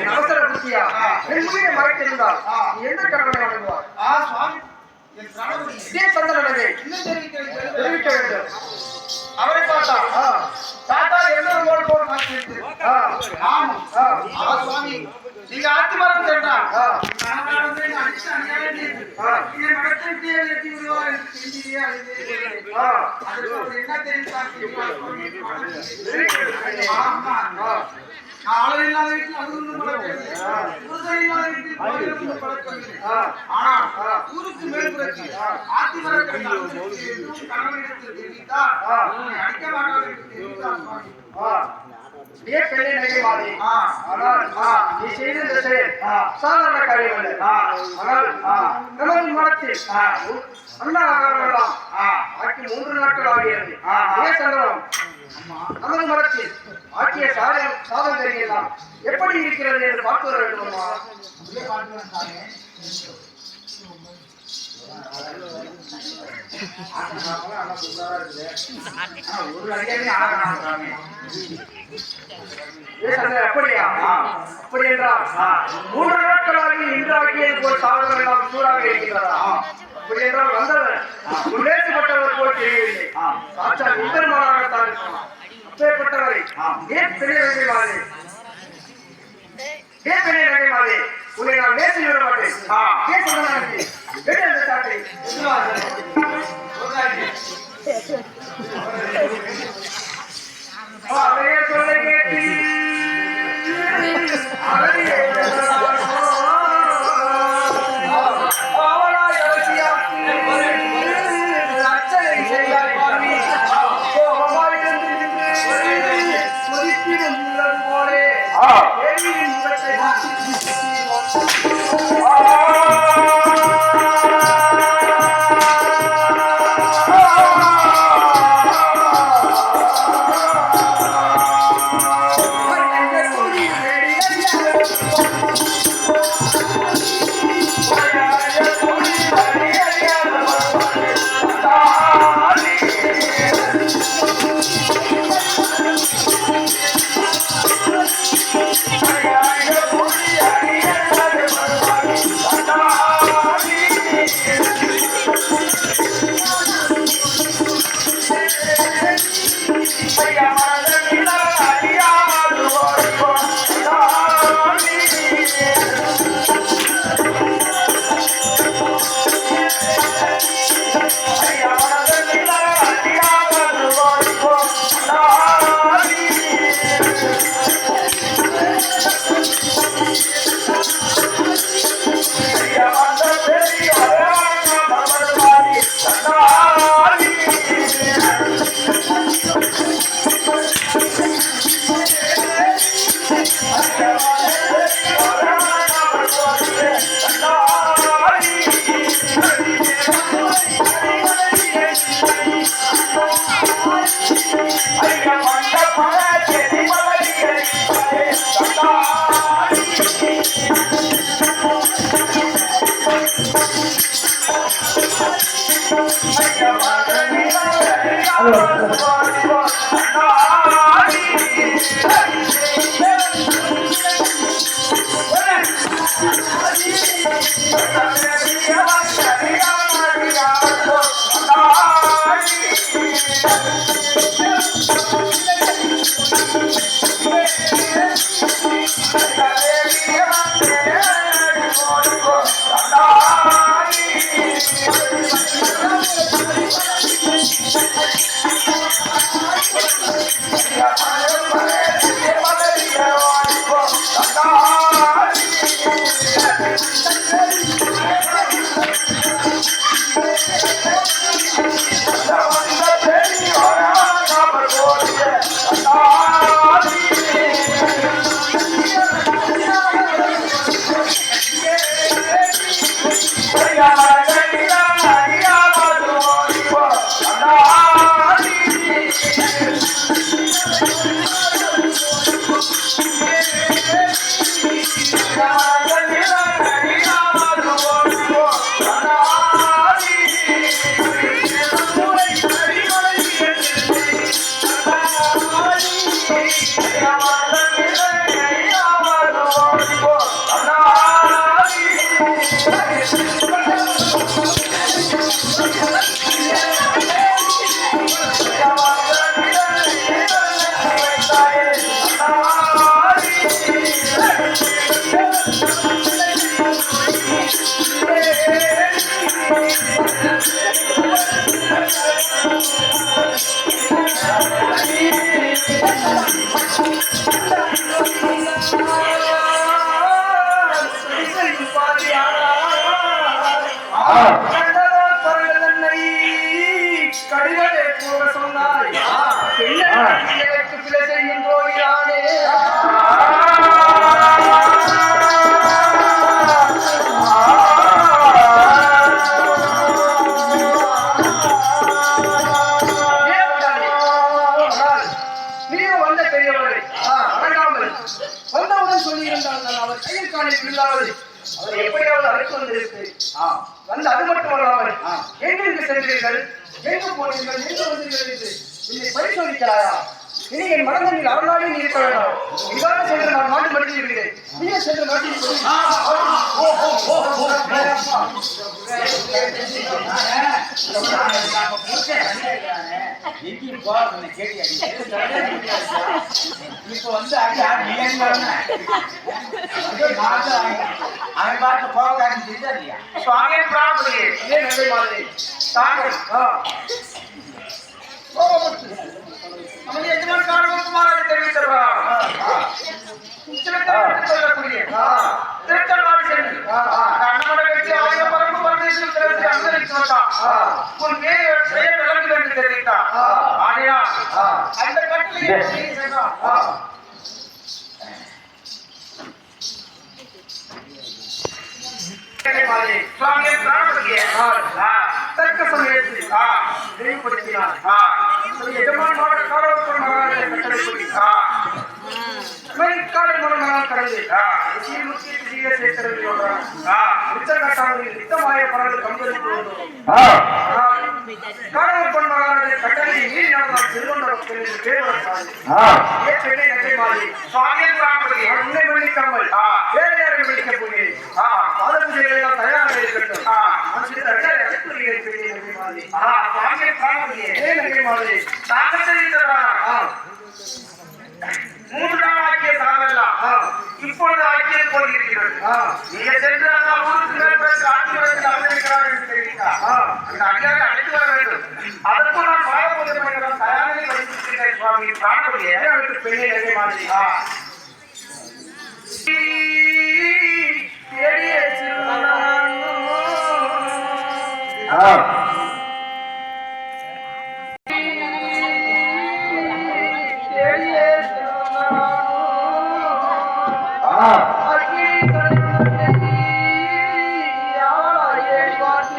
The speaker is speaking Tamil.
என் அவசர புத்தியா என் உயிரை மறைத்திருந்தால் எந்த கடவுளை வழங்குவார்? சுவாமி இதே சந்தனத்தை தெரிவிக்க வேண்டும். அவரை பார்த்தா தாத்தா என்ன போல் சுவாமி நீங்க ஆட்சி மரம் சென்றா ஆளவில்லாத வீட்டில் அது ஒன்றும் இல்லாத வீட்டில் ஆனா ஊருக்கு மேற்புறத்தி ஆட்சி மரம் கணவனிடத்தில் தெரிவித்தார் அடிக்க மாட்டார். நீ செய்த செயல் சாதாரண காரியம் அல்ல. ஆனால் நமது மனத்தில் அண்ணா ஆட்சி 3 நாட்கள் ஆகிறது. நமது மனத்தில் ஆக்கிய சாதம் தெரியலாம் எப்படி இருக்கிறது என்று பார்த்து வர வேண்டுமா? அப்படியா? அப்படி என்றால் 3 நாட்களாக இன்று ஆக்கியது போல் சாதனம் எல்லாம் சூறாக இருக்கிறதா? அப்படி என்றால் வந்தவர் உன்னேசப்பட்டவர் போல் தெரியவில்லை. சாட்சா உத்தரமாகத்தான் இருக்கலாம். அப்பேற்பட்டவரை ஏன் பெரிய நகைமாதே, ஏன் பெரிய நகைமாதே, உன்னை நான் நேசி விட மாட்டேன். ஏன் சொன்னாங்க வெளியே சாட்டை அதையே சொல்ல கேட்டி கண்டவர் பரவதன்னை கடிதத்தை கூற சொன்னாய் எனக்கு பிழை செய்யும் போகிறானே வந்தவுடன் சொல்லியிருந்தால் அவர் கையில் காலில் இல்லாமல் அவர் எப்படியாவது அழைத்து வந்திருப்பேன் வந்து அது மட்டுமல்லாமல் எங்கிருந்து சென்றீர்கள் எங்கு போனீர்கள் எங்கு வந்தீர்கள் என்று என்னை பரிசோதிக்கிறாயா இனி என் மனதில் அருளாடி நீ இருக்க வேண்டாம் இவ்வாறு சென்று நான் மாட்டு மடித்து இருக்கிறேன் நீயே சென்று மாட்டி இப்ப வந்து அவன் பாட்டு போகாதுன்னு தெரியுதா இல்லையா? சுவாமியை பிரார்த்தனை ஏன் நன்றி மாதிரி தாங்கள் நமது எஜமான் காரணகுமாராக தெரிவித்திருக்கிறார். சொல்லக்கூடிய திருத்தல்வாடி சென்று அண்ணாமலை வெற்றி ஆயிரம் பரப்பு பரதேசம் திறந்து அனுமதித்து வந்தான். உன் பெயர் விளங்கு என்று தெரிவித்தார். ஆகையால் அந்த கட்டளையை செய்தார். சுவாமியை பிரார்த்தனை தக்க சமயத்தில் நினைவுபடுத்தினார். எஜமான் மாவட்ட காவல்துறை மகாராஜை கட்டளைப்படி காலை மரணம் கடந்து சீர்முக்கிய சீர சேர்க்கிறது உச்சகட்டாவில் நித்தமாய பரவல் கம்பெனிக்கு காவல் பொன் மகாராஜை கட்டளை மீறி நடந்தால் திருவண்ணம் சென்னை நகை மாறி உன்னை மன்னிக்காமல் வேலையாரை மன்னிக்க போகிறேன் பாத பூஜைகள் தயாராக இருக்கட்டும் மூன்று நாள் ஆக்கிய சாதெல்லாம் இப்பொழுது ஆக்கிய போயிருக்கிறது. நீங்க சென்று அந்த ஊருக்கு ஆட்சியர்கள் அமைந்திருக்கிறார்கள் என்று தெரிவித்தார். அந்த அதிகாரி அழைத்து வர வேண்டும். அதற்கும் நான் பாத பூஜை பண்ணுற தயாரிலை வைத்திருக்கிறேன். சுவாமி பிராணபதியை அவருக்கு பெண்ணை நகை மாதிரி Ah